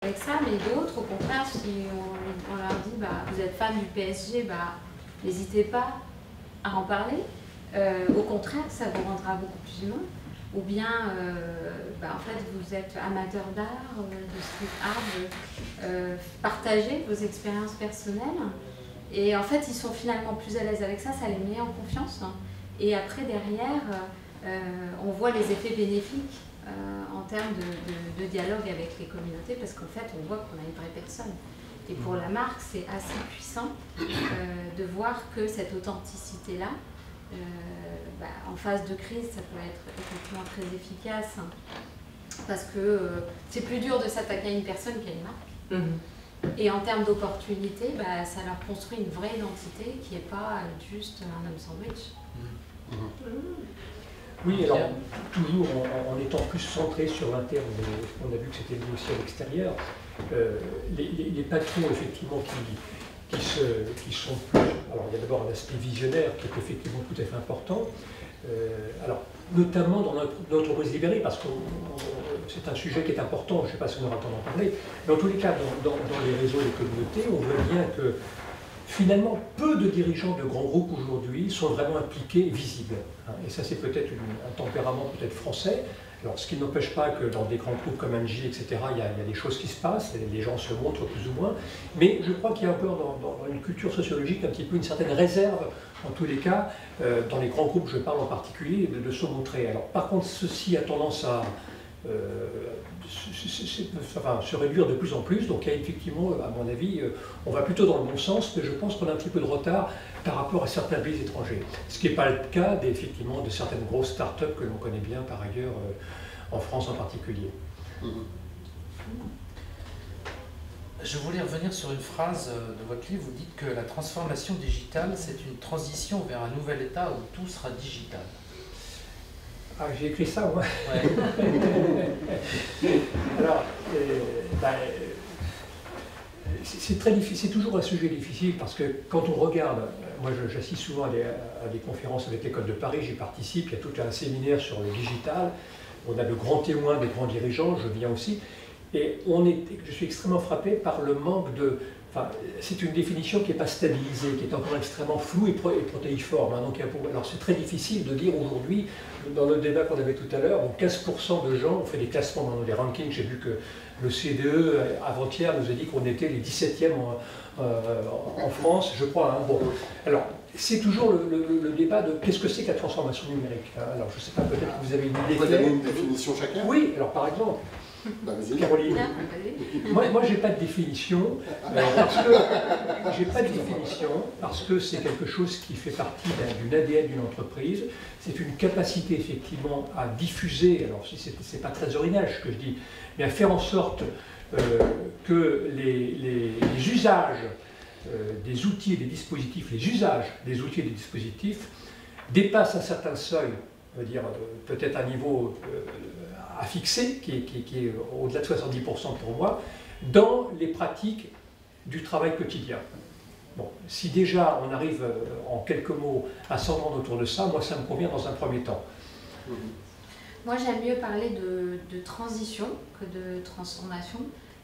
avec ça, mais d'autres, au contraire, si on leur dit vous êtes fan du PSG, n'hésitez pas à en parler. Au contraire, ça vous rendra beaucoup plus humain. Ou bien, en fait, vous êtes amateur d'art, de street art, partagez vos expériences personnelles. Et en fait, ils sont finalement plus à l'aise avec ça, ça les met en confiance. Et après, derrière, on voit les effets bénéfiques en termes de dialogue avec les communautés, parce qu'en fait, on voit qu'on a une vraie personne. Et pour la marque, c'est assez puissant de voir que cette authenticité-là, en phase de crise, ça peut être effectivement très efficace, parce que c'est plus dur de s'attaquer à une personne qu'à une marque. Et en termes d'opportunités, ça leur construit une vraie identité qui n'est pas juste un homme sandwich. Oui, alors toujours en étant plus centré sur l'interne, on a vu que c'était lié aussi à l'extérieur, les patrons effectivement qui sont plus... Alors il y a d'abord un aspect visionnaire qui est effectivement tout à fait important, alors notamment dans notre entreprise libérée, parce que c'est un sujet qui est important, je ne sais pas si on aura le temps d'en parler, mais en tous les cas, dans les réseaux et les communautés, on voit bien que finalement, peu de dirigeants de grands groupes aujourd'hui sont vraiment impliqués et visibles. Et ça, c'est peut-être un tempérament peut-être français. Alors, ce qui n'empêche pas que dans des grands groupes comme Engie, etc., il y a des choses qui se passent, les gens se montrent plus ou moins. Mais je crois qu'il y a encore dans une culture sociologique un petit peu une certaine réserve, en tous les cas, dans les grands groupes, je parle en particulier, de se montrer. Alors, par contre, ceci a tendance à se réduire de plus en plus, donc il y a effectivement, à mon avis, on va plutôt dans le bon sens, mais je pense qu'on a un petit peu de retard par rapport à certains pays étrangers. Ce qui n'est pas le cas effectivement de certaines grosses start-up que l'on connaît bien par ailleurs en France en particulier. Je voulais revenir sur une phrase de votre livre, vous dites que la transformation digitale, c'est une transition vers un nouvel état où tout sera digital. Ah, j'ai écrit ça, moi. Ouais. Alors, c'est très difficile, c'est toujours un sujet difficile parce que quand on regarde, moi j'assiste souvent à des conférences avec l'École de Paris, j'y participe, il y a tout un séminaire sur le digital, on a de grands témoins, des grands dirigeants, je viens aussi, et je suis extrêmement frappé par le manque de... Enfin, c'est une définition qui n'est pas stabilisée, qui est encore extrêmement floue et protéiforme. Hein, donc, alors c'est très difficile de dire aujourd'hui, dans le débat qu'on avait tout à l'heure, 15% de gens ont fait des classements dans des rankings. J'ai vu que le CDE, avant-hier, nous a dit qu'on était les 17e en France, je crois. Hein. Bon, alors, c'est toujours le débat de qu'est-ce que c'est que la transformation numérique. Hein. Alors, je ne sais pas, peut-être que vous avez une idée. Vous avez une définition chacun? Oui, alors par exemple. Caroline. Moi j'ai pas de définition, parce que c'est quelque chose qui fait partie d'une ADN d'une entreprise. C'est une capacité effectivement à diffuser, alors si c'est pas très original ce que je dis, mais à faire en sorte que les usages des outils et des dispositifs, dépassent un certain seuil, on va dire peut-être un niveau à fixer, qui est au-delà de 70% pour moi, dans les pratiques du travail quotidien. Bon, si déjà on arrive en quelques mots à s'entendre autour de ça, moi ça me convient dans un premier temps. Moi j'aime mieux parler de transition que de transformation,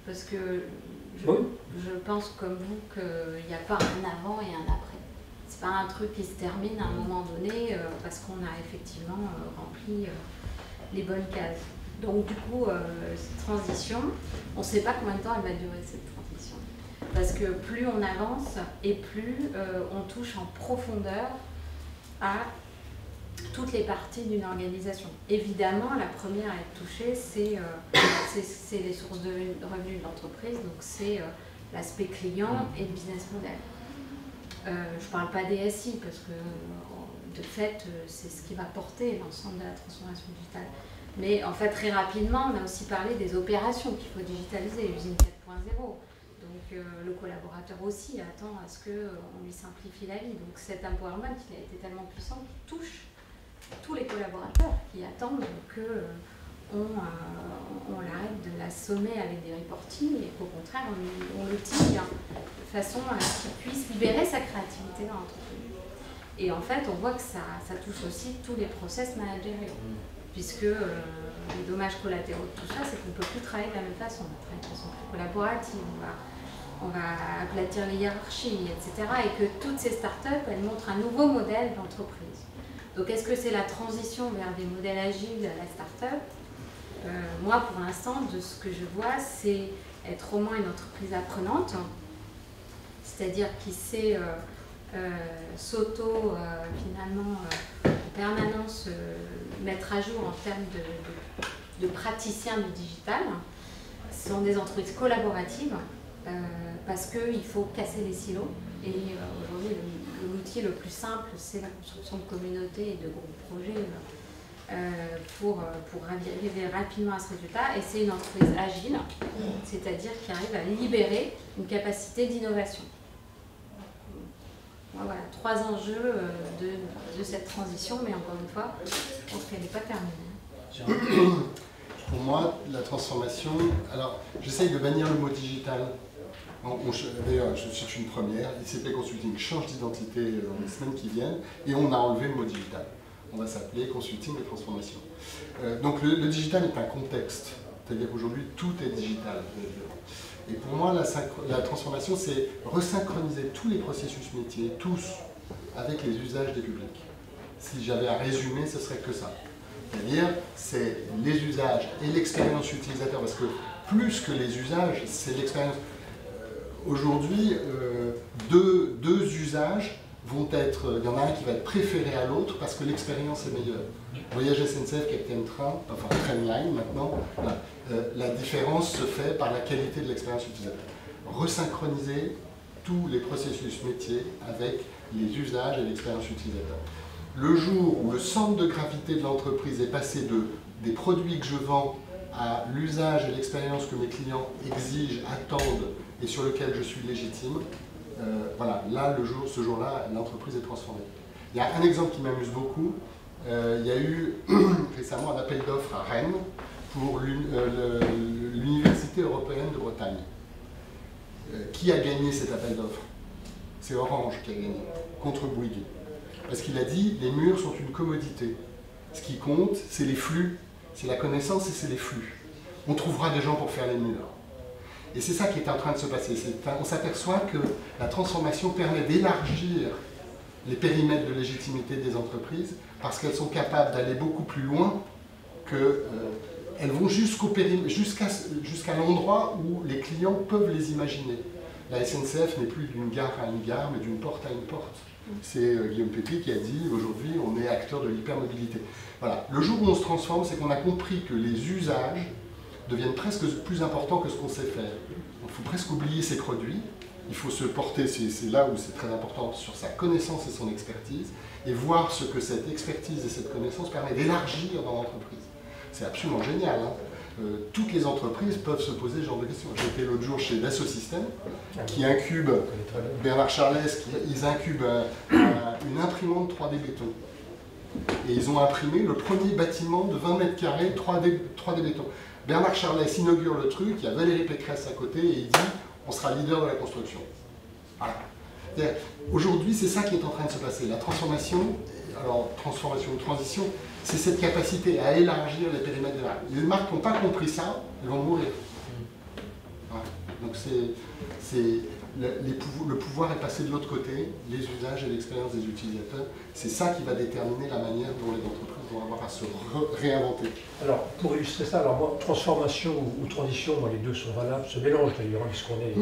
parce que je pense comme vous qu'il n'y a pas un avant et un après. C'est pas un truc qui se termine à un moment donné parce qu'on a effectivement rempli les bonnes cases. Donc du coup, cette transition, on ne sait pas combien de temps elle va durer cette transition. Parce que plus on avance et plus on touche en profondeur à toutes les parties d'une organisation. Évidemment, la première à être touchée, c'est les sources de revenus de l'entreprise, donc c'est l'aspect client et le business model. Je ne parle pas des SI, parce que de fait, c'est ce qui va porter l'ensemble de la transformation digitale. Mais en fait, très rapidement, on a aussi parlé des opérations qu'il faut digitaliser, l'usine 4.0. Donc le collaborateur aussi attend à ce qu'on lui simplifie la vie. Donc cet empowerment, il a été tellement puissant qu'il touche tous les collaborateurs qui attendent qu'on arrête de l'assommer avec des reportings et qu'au contraire, on le tire de façon à ce qu'il puisse libérer sa créativité dans l'entreprise. Et en fait, on voit que ça touche aussi tous les process managériaux. puisque les dommages collatéraux de tout ça, c'est qu'on ne peut plus travailler de la même façon, on travaille de façon plus collaborative, on va aplatir les hiérarchies, etc. Et que toutes ces startups, elles montrent un nouveau modèle d'entreprise. Donc est-ce que c'est la transition vers des modèles agiles à la start-up? Moi, pour l'instant, de ce que je vois, c'est être au moins une entreprise apprenante, c'est-à-dire qui sait finalement, en permanence mettre à jour en termes de praticiens du digital. Ce sont des entreprises collaboratives parce qu'il faut casser les silos. Et aujourd'hui, l'outil le plus simple, c'est la construction de communautés et de groupes projets pour arriver rapidement à ce résultat. Et c'est une entreprise agile, c'est-à-dire qui arrive à libérer une capacité d'innovation. Voilà, 3 enjeux de cette transition, mais encore une fois, je pense qu'elle n'est pas terminée. Pour moi, la transformation, alors j'essaye de bannir le mot digital. D'ailleurs, c'est une première, ICP Consulting change d'identité dans les semaines qui viennent et on a enlevé le mot digital. On va s'appeler Consulting et Transformation. Donc le digital est un contexte, c'est-à-dire qu'aujourd'hui tout est digital. Et pour moi, la transformation, c'est resynchroniser tous les processus métiers, tous, avec les usages des publics. Si j'avais à résumer, ce serait que ça. C'est-à-dire, c'est les usages et l'expérience utilisateur, parce que plus que les usages, c'est l'expérience. Aujourd'hui, deux usages vont être, il y en a un qui va être préféré à l'autre parce que l'expérience est meilleure. Voyage SNCF, Captain Train, enfin Trainline maintenant, la différence se fait par la qualité de l'expérience utilisateur. Resynchroniser tous les processus métiers avec les usages et l'expérience utilisateur. Le jour où le centre de gravité de l'entreprise est passé des produits que je vends à l'usage et l'expérience que mes clients exigent, attendent et sur lequel je suis légitime, voilà, là, ce jour-là, l'entreprise est transformée. Il y a un exemple qui m'amuse beaucoup. Il y a eu récemment un appel d'offres à Rennes pour l'Université européenne de Bretagne. Qui a gagné cet appel d'offres? C'est Orange qui a gagné, contre Bouygues. Parce qu'il a dit, les murs sont une commodité. Ce qui compte, c'est les flux, c'est la connaissance et c'est les flux. On trouvera des gens pour faire les murs. Et c'est ça qui est en train de se passer. On s'aperçoit que la transformation permet d'élargir les périmètres de légitimité des entreprises parce qu'elles sont capables d'aller beaucoup plus loin elles vont jusqu'à l'endroit où les clients peuvent les imaginer. La SNCF n'est plus d'une gare à une gare, mais d'une porte à une porte. C'est Guillaume Pépi qui a dit aujourd'hui on est acteur de l'hypermobilité. Voilà. Le jour où on se transforme, c'est qu'on a compris que les usages deviennent presque plus importants que ce qu'on sait faire. Il faut presque oublier ses produits, il faut se porter, c'est là où c'est très important, sur sa connaissance et son expertise, et voir ce que cette expertise et cette connaissance permet d'élargir dans l'entreprise. C'est absolument génial. Hein. Toutes les entreprises peuvent se poser ce genre de questions. J'étais l'autre jour chez Dassault Systèmes, qui incube, Bernard Charlès, ils incubent une imprimante 3D béton. Et ils ont imprimé le premier bâtiment de 20 mètres carrés 3D béton. Bernard Charlès inaugure le truc, il y a Valérie Pécresse à côté et il dit on sera leader de la construction. Voilà. Aujourd'hui, c'est ça qui est en train de se passer. La transformation, alors transformation ou transition, c'est cette capacité à élargir les périmètres de marque. Les marques qui n'ont pas compris ça, elles vont mourir. Voilà. Donc le pouvoir est passé de l'autre côté, les usages et l'expérience des utilisateurs. C'est ça qui va déterminer la manière dont les entreprises vont avoir à se réinventer. Alors, pour illustrer ça, alors moi, transformation ou transition, moi, les deux sont valables, se mélangent d'ailleurs, puisqu'on est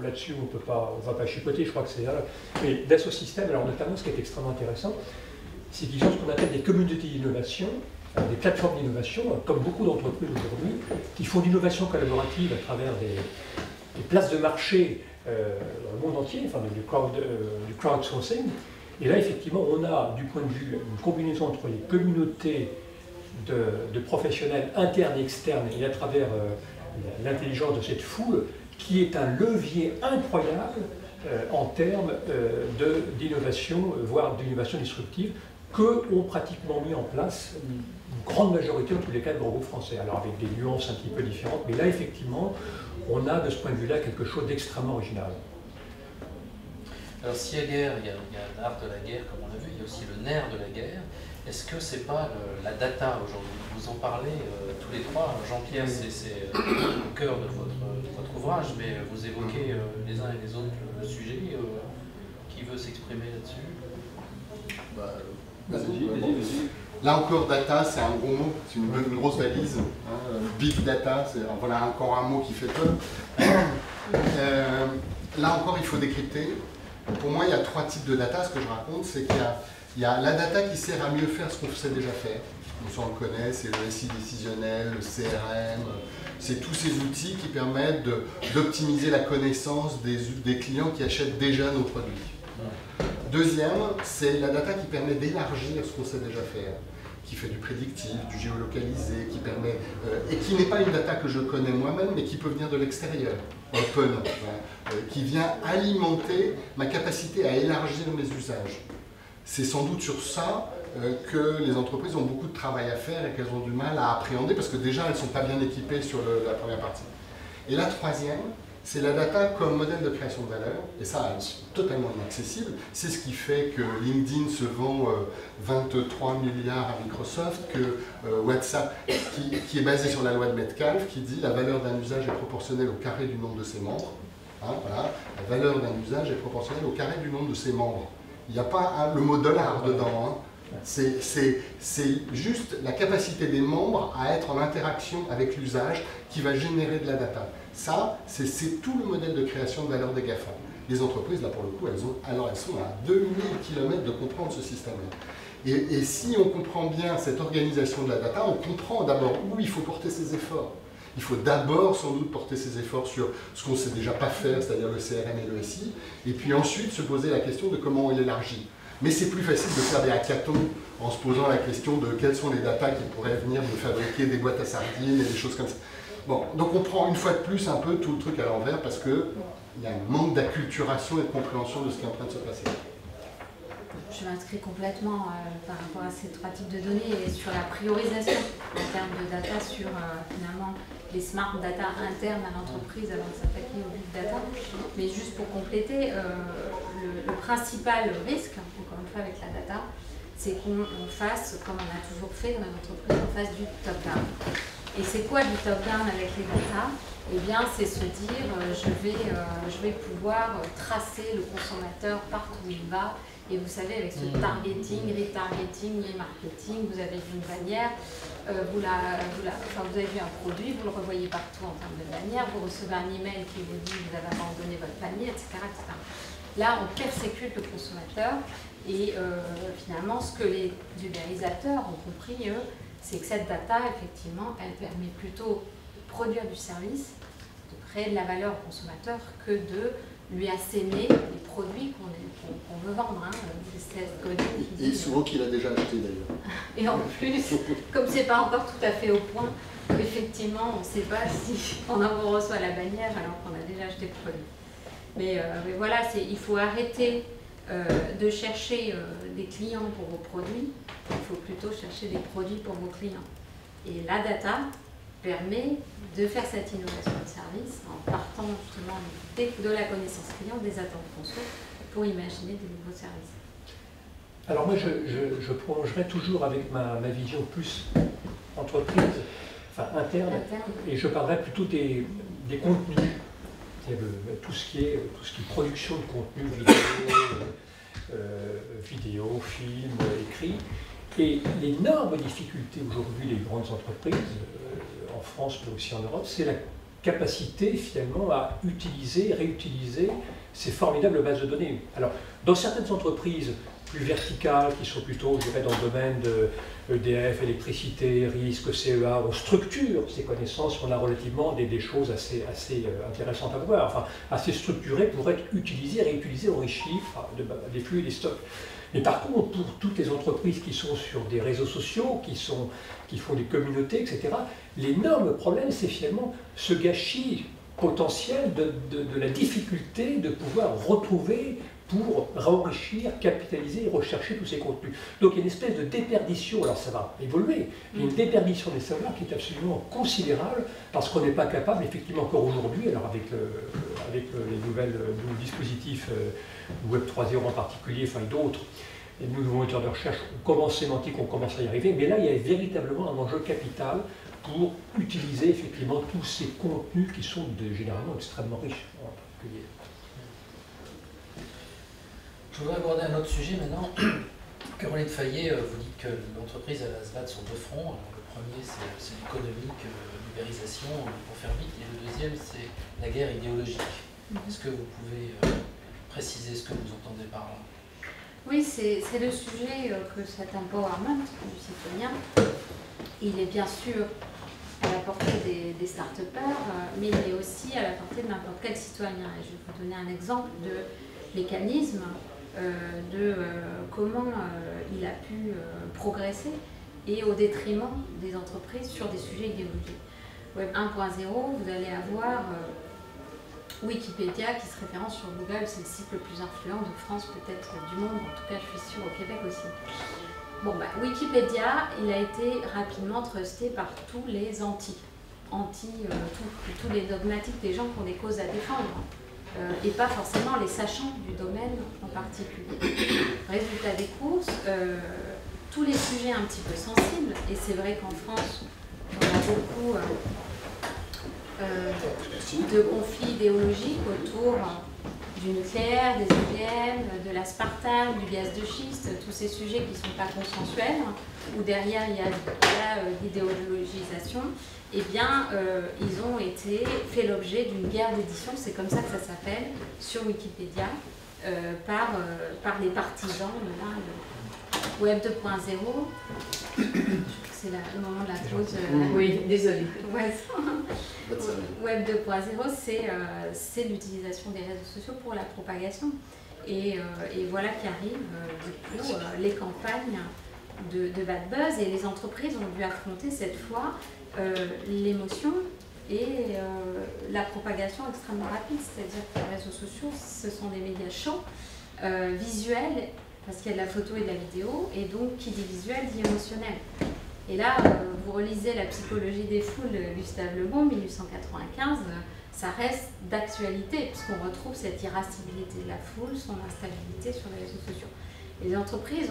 là-dessus, on ne va pas chipoter, je crois que c'est là. Mais Dassault Systèmes, alors notamment, ce qui est extrêmement intéressant, c'est qu'ils ont ce qu'on appelle des communautés d'innovation, des plateformes d'innovation, comme beaucoup d'entreprises aujourd'hui, qui font l'innovation collaborative à travers des places de marché dans le monde entier, enfin du crowdsourcing. Et là, effectivement, on a, du point de vue, une combinaison entre les communautés de professionnels internes et externes, et à travers l'intelligence de cette foule, qui est un levier incroyable en termes d'innovation, voire d'innovation disruptive, qu'ont pratiquement mis en place une grande majorité, en tous les cas, de grands groupes français. Alors avec des nuances un petit peu différentes, mais là, effectivement, on a de ce point de vue-là quelque chose d'extrêmement original. Alors s'il y a guerre, il y a l'art de la guerre, comme on l'a vu, il y a aussi le nerf de la guerre. Est-ce que c'est pas la data aujourd'hui? Vous en parlez tous les trois. Jean-Pierre, c'est au cœur de votre ouvrage, mais vous évoquez les uns et les autres le sujet. Qui veut s'exprimer là-dessus? Vas-y. Là encore, data, c'est un gros mot, c'est une grosse valise. Hein. Big data, voilà encore un mot qui fait peur. Là encore, il faut décrypter. Pour moi, il y a 3 types de data. Ce que je raconte, c'est qu'il y a la data qui sert à mieux faire ce qu'on sait déjà faire. On le connaît, c'est le SI décisionnel, le CRM, c'est tous ces outils qui permettent d'optimiser la connaissance des clients qui achètent déjà nos produits. Deuxième, c'est la data qui permet d'élargir ce qu'on sait déjà faire, qui fait du prédictif, du géolocalisé, qui permet, et qui n'est pas une data que je connais moi-même, mais qui peut venir de l'extérieur, open, qui vient alimenter ma capacité à élargir mes usages. C'est sans doute sur ça que les entreprises ont beaucoup de travail à faire et qu'elles ont du mal à appréhender, parce que déjà elles ne sont pas bien équipées sur la première partie. Et la troisième, c'est la data comme modèle de création de valeur, et ça, c'est totalement inaccessible. C'est ce qui fait que LinkedIn se vend 23 milliards à Microsoft, que WhatsApp, qui est basé sur la loi de Metcalfe, qui dit la valeur d'un usage est proportionnelle au carré du nombre de ses membres. Hein, voilà. La valeur d'un usage est proportionnelle au carré du nombre de ses membres. Il n'y a pas le mot dollar dedans. Hein. C'est juste la capacité des membres à être en interaction avec l'usage qui va générer de la data. Ça, c'est tout le modèle de création de valeur des GAFA. Les entreprises, là pour le coup, elles sont à 2000 km de comprendre ce système-là. Et si on comprend bien cette organisation de la data, on comprend d'abord où il faut porter ses efforts. Il faut d'abord sans doute porter ses efforts sur ce qu'on ne sait déjà pas faire, c'est-à-dire le CRM et le SI, et puis ensuite se poser la question de comment on l'élargit. Mais c'est plus facile de faire des hackathons en se posant la question de quelles sont les datas qui pourraient venir de fabriquer des boîtes à sardines et des choses comme ça. Bon, donc on prend une fois de plus un peu tout le truc à l'envers parce qu'il y a un manque d'acculturation et de compréhension de ce qui est en train de se passer. Je m'inscris complètement par rapport à ces 3 types de données et sur la priorisation en termes de data sur finalement les smart data internes à l'entreprise avant de s'attaquer au big data. Mais juste pour compléter, le principal risque, encore une fois avec la data, c'est qu'on fasse, comme on a toujours fait dans l'entreprise, on fasse du top-down. Et c'est quoi du top-down avec les data? Eh bien, c'est se dire, je vais pouvoir tracer le consommateur partout où il va. Et vous savez, avec ce targeting, retargeting, e-marketing, vous avez vu une bannière, vous avez vu un produit, vous le revoyez partout en termes de bannière, vous recevez un email qui vous dit vous avez abandonné votre panier, etc., etc. Là, on persécute le consommateur et finalement, ce que les ubérisateurs ont compris, eux, c'est que cette data, effectivement, elle permet plutôt de produire du service, de créer de la valeur au consommateur que de lui asséner les produits qu'on veut vendre. Hein, et souvent qu'il a déjà acheté d'ailleurs. Et en plus, comme c'est pas encore tout à fait au point, effectivement, on ne sait pas si on en reçoit la bannière alors qu'on a déjà acheté le produit. Mais voilà, il faut arrêter de chercher des clients pour vos produits, il faut plutôt chercher des produits pour vos clients. Et la data permet de faire cette innovation de service en partant justement de la connaissance client, des attentes conso, pour imaginer des nouveaux services. Alors moi, je prolongerai toujours avec ma vision plus entreprise, enfin interne, et je parlerai plutôt des contenus, tout ce qui est production de contenu vidéo, film, écrit. Et l'énorme difficulté aujourd'hui des grandes entreprises, en France mais aussi en Europe, c'est la capacité finalement à utiliser, réutiliser ces formidables bases de données. Alors, dans certaines entreprises plus verticales, qui sont plutôt, je dirais, dans le domaine de EDF, électricité, risque, CEA, on structure ces connaissances, on a relativement des choses assez intéressantes à voir, enfin assez structurées pour être utilisées, réutilisées, enrichies, des flux et des stocks. Mais par contre, pour toutes les entreprises qui sont sur des réseaux sociaux, qui font des communautés, etc., l'énorme problème, c'est finalement ce gâchis potentiel de la difficulté de pouvoir retrouver pour enrichir, capitaliser et rechercher tous ces contenus. Donc il y a une espèce de déperdition, alors ça va évoluer, il y a une déperdition des savoirs qui est absolument considérable parce qu'on n'est pas capable, effectivement encore aujourd'hui, alors avec les nouveaux dispositifs Web 3.0 en particulier, enfin d'autres, les nouveaux moteurs de recherche sémantiques, on commence à y arriver, mais là, il y a véritablement un enjeu capital pour utiliser effectivement tous ces contenus qui sont généralement extrêmement riches en particulier. Je voudrais aborder un autre sujet maintenant. Caroline Fayet, vous dites que l'entreprise va se battre sur deux fronts. Alors, le premier, c'est l'économique, l'ubérisation, pour faire vite, et le deuxième, c'est la guerre idéologique. Est-ce que vous pouvez préciser ce que vous entendez par là? Oui, c'est le sujet que cet empowerment du citoyen, il est bien sûr à la portée des start-upers, mais il est aussi à la portée de n'importe quel citoyen. Et je vais vous donner un exemple de mécanisme de comment il a pu progresser et au détriment des entreprises sur des sujets idéologiques. Web 1.0, vous allez avoir Wikipédia qui se référence sur Google, c'est le site le plus influent de France, peut-être du monde, en tout cas je suis sûre au Québec aussi. Bon, Wikipédia, il a été rapidement trusté par tous les tous les dogmatiques des gens qui ont des causes à défendre. Et pas forcément les sachants du domaine en particulier. Résultat des courses, tous les sujets un petit peu sensibles, et c'est vrai qu'en France, on a beaucoup de conflits idéologiques autour du nucléaire, des OGM, de l'aspartame, du gaz de schiste, tous ces sujets qui ne sont pas consensuels, où derrière il y a l'idéologisation. Eh bien, ils ont fait l'objet d'une guerre d'édition, c'est comme ça que ça s'appelle, sur Wikipédia, par les partisans de Web 2.0. C'est le moment de la pause. Oui, désolé. Web 2.0, c'est l'utilisation des réseaux sociaux pour la propagation. Et voilà qu'arrivent du coup les campagnes de bad buzz, et les entreprises ont dû affronter cette fois l'émotion et la propagation extrêmement rapide, c'est-à-dire que les réseaux sociaux, ce sont des médias chauds, visuels, parce qu'il y a de la photo et de la vidéo, et donc qui dit visuel dit émotionnel. Et là, vous relisez La psychologie des foules de Gustave Le Bon, 1895, ça reste d'actualité, puisqu'on retrouve cette irascibilité de la foule, son instabilité sur les réseaux sociaux. Et les entreprises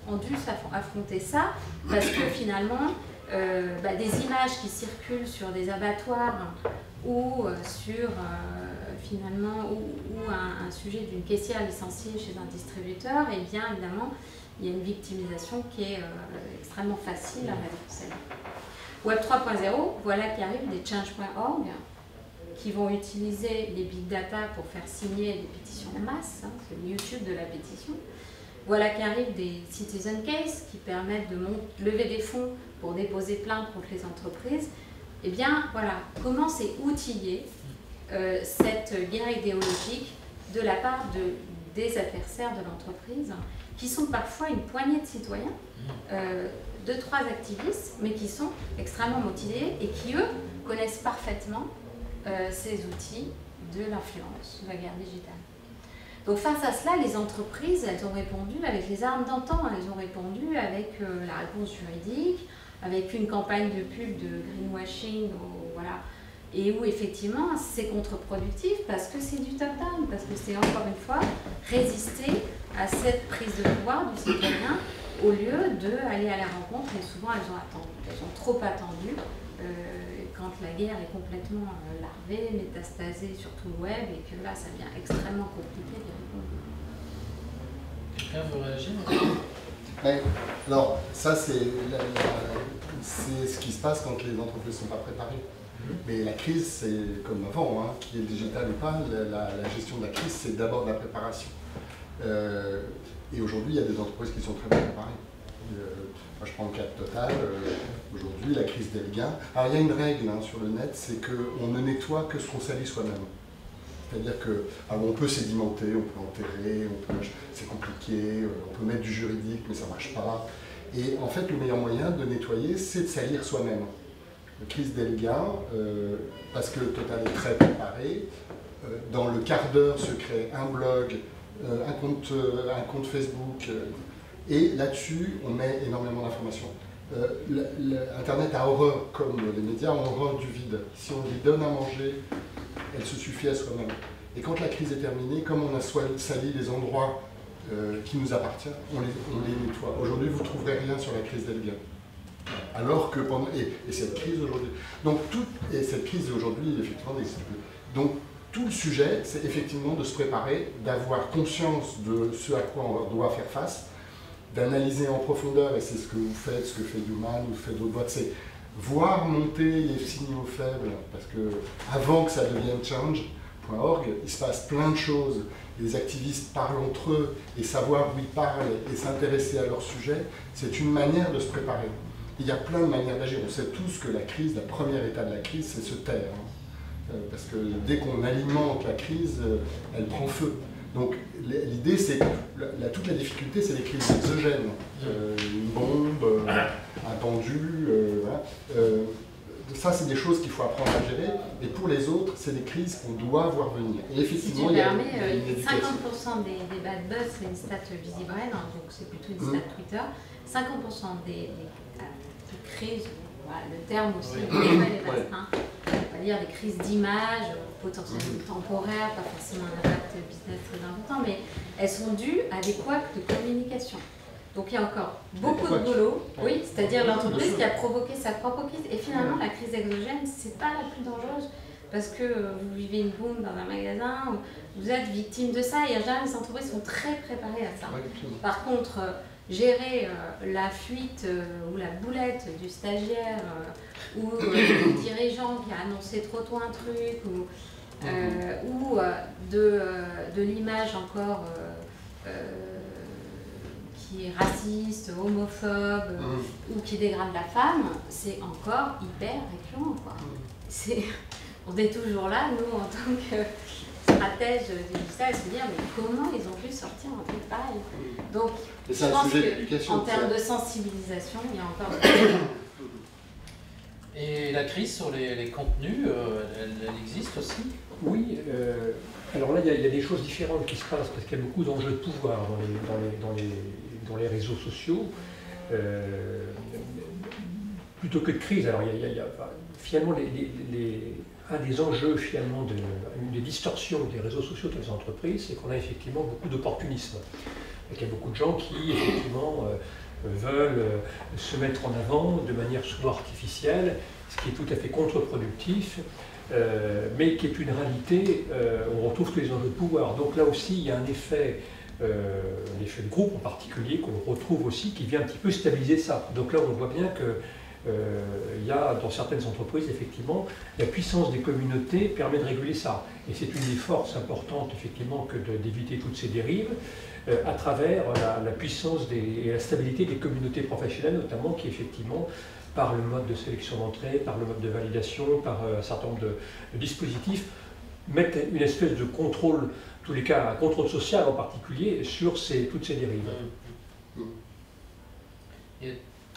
ont dû affronter ça, parce que finalement, des images qui circulent sur des abattoirs ou sur un sujet d'une caissière licenciée chez un distributeur, et bien évidemment il y a une victimisation qui est extrêmement facile à mettre en scène. Web 3.0, voilà qu'arrivent des change.org qui vont utiliser les big data pour faire signer des pétitions en masse, c'est le YouTube de la pétition. Voilà qu'arrivent des citizen cases qui permettent de lever des fonds pour déposer plainte contre les entreprises. Eh bien, voilà, comment c'est outillé cette guerre idéologique de la part des adversaires de l'entreprise, qui sont parfois une poignée de citoyens, 2-3 activistes, mais qui sont extrêmement motivés et qui, eux, connaissent parfaitement ces outils de l'influence, de la guerre digitale. Donc face à cela, les entreprises, elles ont répondu avec les armes d'antan, elles ont répondu avec la réponse juridique, avec une campagne de pub de greenwashing, voilà, et où effectivement c'est contre-productif parce que c'est du top-down, parce que c'est encore une fois résister à cette prise de pouvoir du citoyen au lieu d'aller à la rencontre, et souvent elles ont trop attendu quand la guerre est complètement larvée, métastasée sur tout le web, et que là ça devient extrêmement compliqué d'y répondre. Quelqu'un veut réagir? Alors, ça c'est ce qui se passe quand les entreprises ne sont pas préparées. Mais la crise, c'est comme avant, hein, qu'il y ait le digital ou pas, la gestion de la crise, c'est d'abord de la préparation. Et aujourd'hui, il y a des entreprises qui sont très bien préparées. Moi, je prends le cas de Total. Aujourd'hui, la crise d'Elgin. Alors, il y a une règle sur le net, c'est qu'on ne nettoie que ce qu'on salit soi-même. C'est-à-dire qu'on peut sédimenter, on peut enterrer, c'est compliqué, on peut mettre du juridique, mais ça ne marche pas. Et en fait, le meilleur moyen de nettoyer, c'est de salir soi-même. La crise d'Elgin, parce que Total est très préparé, dans le quart d'heure se crée un blog, un compte Facebook, et là-dessus, on met énormément d'informations. Internet a horreur, comme les médias ont horreur du vide. Si on lui donne à manger, elle se suffit à soi-même. Et quand la crise est terminée, comme on a sali les endroits qui nous appartient, on les nettoie. Aujourd'hui, vous ne trouverez rien sur la crise d'Elgin. Alors que pendant... Et cette crise aujourd'hui... Donc, cette crise aujourd'hui, effectivement, n'existe plus. Donc, tout le sujet, c'est effectivement de se préparer, d'avoir conscience de ce à quoi on doit faire face, d'analyser en profondeur, et c'est ce que vous faites, ce que fait Human, ou fait d'autres boîtes, c'est voir monter les signaux faibles, parce que avant que ça devienne change.org, il se passe plein de choses. Les activistes parlent entre eux, et savoir où ils parlent, et s'intéresser à leur sujet, c'est une manière de se préparer. Il y a plein de manières d'agir. On sait tous que la crise, la première étape de la crise, c'est se taire. Parce que dès qu'on alimente la crise, elle prend feu. Donc l'idée, c'est que toute la difficulté, c'est les crises exogènes. Une bombe, un pendu, voilà. Ça, c'est des choses qu'il faut apprendre à gérer. Et pour les autres, c'est des crises qu'on doit voir venir. Et effectivement, si tu il y a permets, une éducation. 50% des bad buzz, c'est une stat Visibrain, hein, donc c'est plutôt une stat Twitter. 50% des crises, voilà, le terme aussi, est vaste, hein. On va dire des crises d'image, potentiellement temporaires, pas forcément un impact business très important, mais elles sont dues à des couacs de communication. Donc il y a encore beaucoup de boulot, oui, c'est-à-dire l'entreprise qui a provoqué sa propre crise. Et finalement, la crise exogène, c'est pas la plus dangereuse parce que vous vivez une bombe dans un magasin, vous êtes victime de ça et en général, les entreprises sont très préparées à ça. Par contre, gérer la fuite ou la boulette du stagiaire ou du dirigeant qui a annoncé trop tôt un truc ou de l'image encore qui est raciste, homophobe ou qui dégrade la femme, c'est encore hyper récurrent, quoi. On est toujours là, nous, en tant que stratège du digital, à se dire mais comment ils ont pu sortir un truc pareil. Donc, je pense qu'en termes de sensibilisation, il y a encore... Et la crise sur les contenus, elle existe aussi? Oui, alors là, il y a des choses différentes qui se passent parce qu'il y a beaucoup d'enjeux de pouvoir dans les réseaux sociaux. Plutôt que de crise, alors il y a finalement un des enjeux, finalement, une des distorsions des réseaux sociaux dans les entreprises, c'est qu'on a effectivement beaucoup d'opportunisme. Il y a beaucoup de gens qui, effectivement, veulent se mettre en avant de manière souvent artificielle, ce qui est tout à fait contre-productif, mais qui est une réalité, on retrouve tous les enjeux de pouvoir. Donc là aussi, il y a un effet de groupe en particulier, qu'on retrouve aussi, qui vient un petit peu stabiliser ça. Donc là, on voit bien que il y a dans certaines entreprises, effectivement, la puissance des communautés permet de réguler ça. Et c'est une des forces importantes, effectivement, que d'éviter toutes ces dérives, à travers la puissance et la stabilité des communautés professionnelles, notamment, qui, effectivement, par le mode de sélection d'entrée, par le mode de validation, par un certain nombre de dispositifs, mettent une espèce de contrôle, en tous les cas, un contrôle social en particulier, sur toutes ces dérives.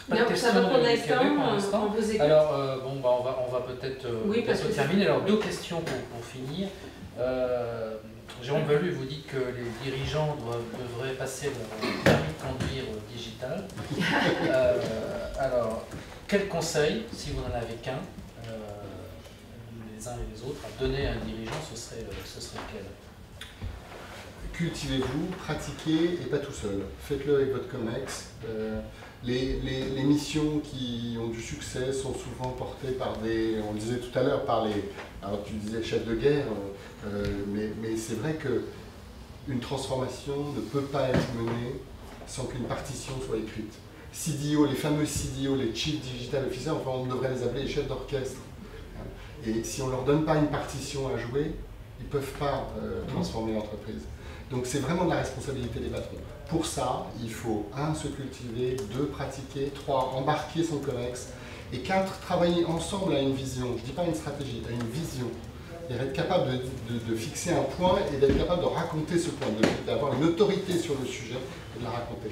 Pas de questions pour l'instant. Alors, on va peut-être bientôt terminer. Alors, deux questions pour finir. Jérôme Valu, vous dites que les dirigeants devraient passer leur permis de conduire digital. Alors, quel conseil, si vous n'en avez qu'un, les uns et les autres, à donner à un dirigeant, ce serait quel? Cultivez-vous, pratiquez et pas tout seul. Faites-le avec votre COMEX. Les missions qui ont du succès sont souvent portées par on le disait tout à l'heure, alors tu disais chef de guerre, mais c'est vrai qu'une transformation ne peut pas être menée sans qu'une partition soit écrite. CDO, les fameux CDO, les Chief Digital Officers, enfin on devrait les appeler les chefs d'orchestre. Et si on ne leur donne pas une partition à jouer, ils ne peuvent pas transformer l'entreprise. Donc c'est vraiment de la responsabilité des patrons. Pour ça, il faut 1. Se cultiver, 2. Pratiquer, 3. Embarquer son COMEX, et 4. Travailler ensemble à une vision. Je ne dis pas une stratégie, à une vision. Et être capable de fixer un point et d'être capable de raconter ce point, d'avoir une autorité sur le sujet et de la raconter.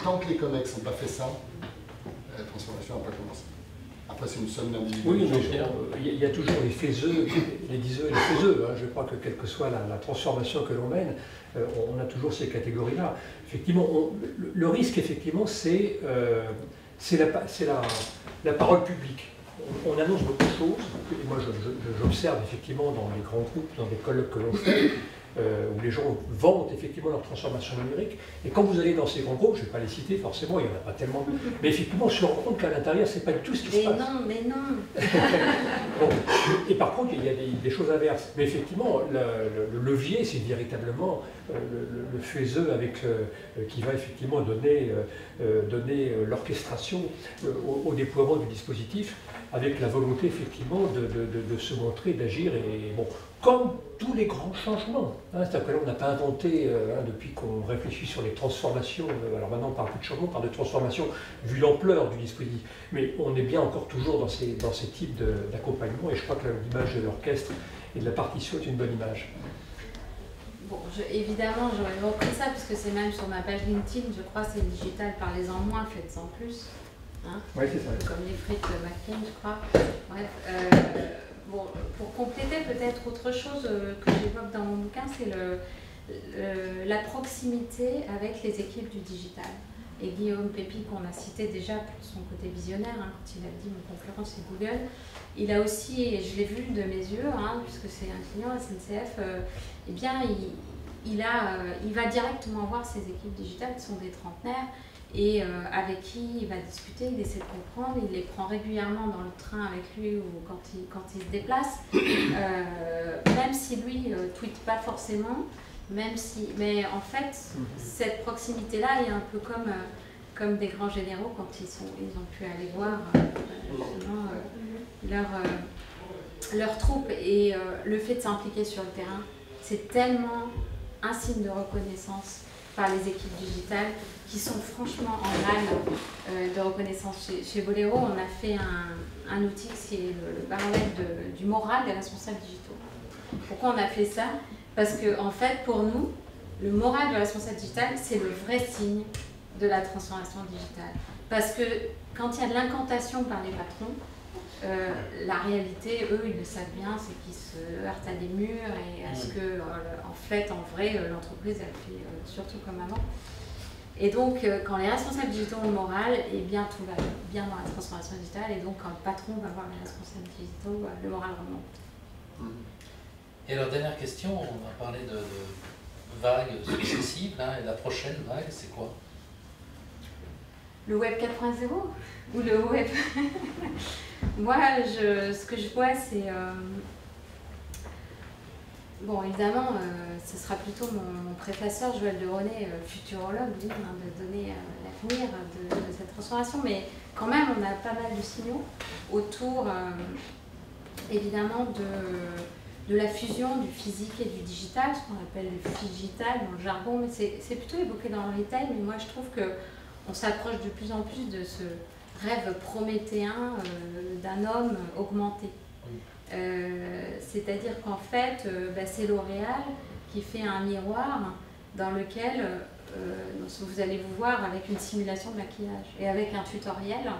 Tant que les COMEX n'ont pas fait ça, la transformation n'a pas commencé. Après, c'est une somme d'individus. Oui, il y a toujours les faiseux, les diseux et les faiseux. Je crois que quelle que soit la transformation que l'on mène, on a toujours ces catégories-là. Effectivement, le risque, effectivement, c'est la parole publique. On annonce beaucoup de choses, et moi j'observe effectivement dans les grands groupes, dans les colloques que l'on fait, où les gens vendent effectivement leur transformation numérique. Et quand vous allez dans ces grands groupes, je ne vais pas les citer forcément, il n'y en a pas tellement, mais effectivement, on se rend compte qu'à l'intérieur, ce n'est pas du tout ce qui se passe. Mais non Bon. Et par contre, il y a des choses inverses. Mais effectivement, le levier, c'est véritablement le faiseux qui va effectivement donner l'orchestration au déploiement du dispositif, avec la volonté effectivement de se montrer, d'agir. Et bon, comme tous les grands changements, c'est-à-dire que là, on n'a pas inventé, depuis qu'on réfléchit sur les transformations, alors maintenant on ne parle plus de changement, on parle de transformation vu l'ampleur du dispositif, mais on est bien encore toujours dans ces types d'accompagnement, et je crois que l'image de l'orchestre et de la partition est une bonne image. Bon, évidemment, j'aurais repris ça, parce que c'est même sur ma page LinkedIn, je crois, c'est digital, parlez-en moins, faites-en plus. Hein, oui, c'est ça. Comme les frites McCain, je crois. Bref, bon, pour compléter peut-être autre chose que j'évoque dans mon bouquin, c'est la proximité avec les équipes du digital. Et Guillaume Pépi, qu'on a cité déjà pour son côté visionnaire, quand il a dit mon concurrent c'est Google, il a aussi, et je l'ai vu de mes yeux, puisque c'est un client SNCF, eh bien il va directement voir ses équipes digitales qui sont des trentenaires, et avec qui il va discuter, il essaie de comprendre, il les prend régulièrement dans le train avec lui ou quand il se déplace, même si lui ne tweete pas forcément, mais en fait, cette proximité-là est un peu comme des grands généraux quand ils ont pu aller voir leurs troupes, et le fait de s'impliquer sur le terrain, c'est tellement un signe de reconnaissance par les équipes digitales qui sont franchement en manne de reconnaissance. Chez Bolero, on a fait un outil qui est le baromètre du moral des responsables digitaux. Pourquoi on a fait ça? Parce que, en fait, pour nous, le moral du responsable digital, c'est le vrai signe de la transformation digitale. Parce que quand il y a de l'incantation par les patrons, la réalité, eux, ils le savent bien, c'est qu'ils se heurtent à des murs et à ce que, en vrai, l'entreprise, elle fait surtout comme avant. Et donc, quand les responsables digitaux ont le moral, eh bien, tout va bien dans la transformation digitale. Et donc, quand le patron va voir les responsables digitaux, le moral remonte. Et alors, dernière question, on va parler de vagues successives, et la prochaine vague, c'est quoi? Le web 4.0 ou le web? Moi, ce que je vois, c'est... Bon, évidemment, ce sera plutôt mon préfasseur, Joël de René, futurologue, lui, de donner l'avenir de cette transformation. Mais quand même, on a pas mal de signaux autour, évidemment, de la fusion du physique et du digital, ce qu'on appelle le figital dans le jargon. Mais c'est plutôt évoqué dans le retail, mais moi, je trouve qu'on s'approche de plus en plus de ce rêve prométhéen d'un homme augmenté. C'est-à-dire qu'en fait, c'est L'Oréal qui fait un miroir dans lequel vous allez vous voir avec une simulation de maquillage et avec un tutoriel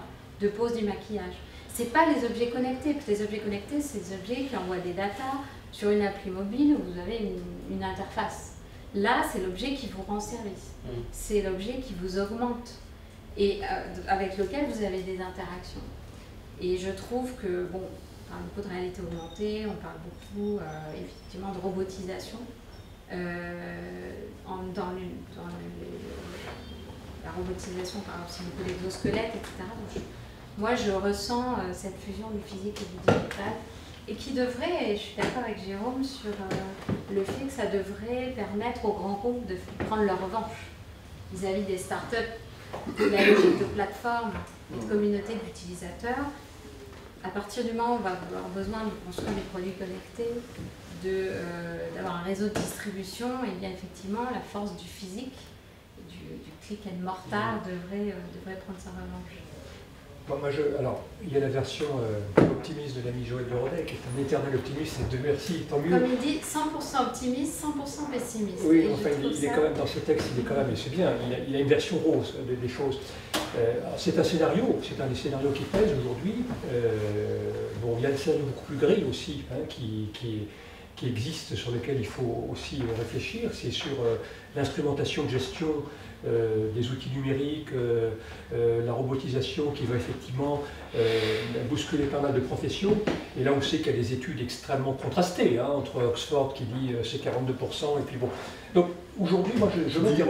de pose du maquillage. Ce n'est pas les objets connectés. Les objets connectés, c'est des objets qui envoient des datas sur une appli mobile où vous avez une interface. Là, c'est l'objet qui vous rend service. C'est l'objet qui vous augmente et avec lequel vous avez des interactions. Et je trouve que, bon, on parle beaucoup de réalité augmentée, on parle beaucoup effectivement de robotisation dans la robotisation, par exemple, c'est beaucoup d'exosquelettes, etc. Donc, moi, je ressens cette fusion du physique et du digital, et qui devrait, et je suis d'accord avec Jérôme sur le fait que ça devrait permettre aux grands groupes de prendre leur revanche vis-à-vis des startups, de la logique de plateforme et de communauté d'utilisateurs. À partir du moment où on va avoir besoin de construire des produits connectés, d'avoir un réseau de distribution, et bien effectivement la force du physique, du click and mortar devrait prendre sa revanche. Alors, il y a la version optimiste de l'ami Joël de René, qui est un éternel optimiste, et Dieu merci, tant mieux. Comme il dit, 100% optimiste, 100% pessimiste. Oui, enfin, il est quand même dans ce texte, il est quand même, et c'est bien, il a une version rose des choses. C'est un scénario, c'est un des scénarios qui pèse aujourd'hui. Bon, il y a le scénario beaucoup plus gris aussi, qui qui existent, sur lesquels il faut aussi réfléchir. C'est sur l'instrumentation de gestion des outils numériques, la robotisation qui va effectivement bousculer pas mal de professions. Et là, on sait qu'il y a des études extrêmement contrastées, hein, entre Oxford qui dit c'est 42%, et puis bon. Donc aujourd'hui, moi, je veux dire...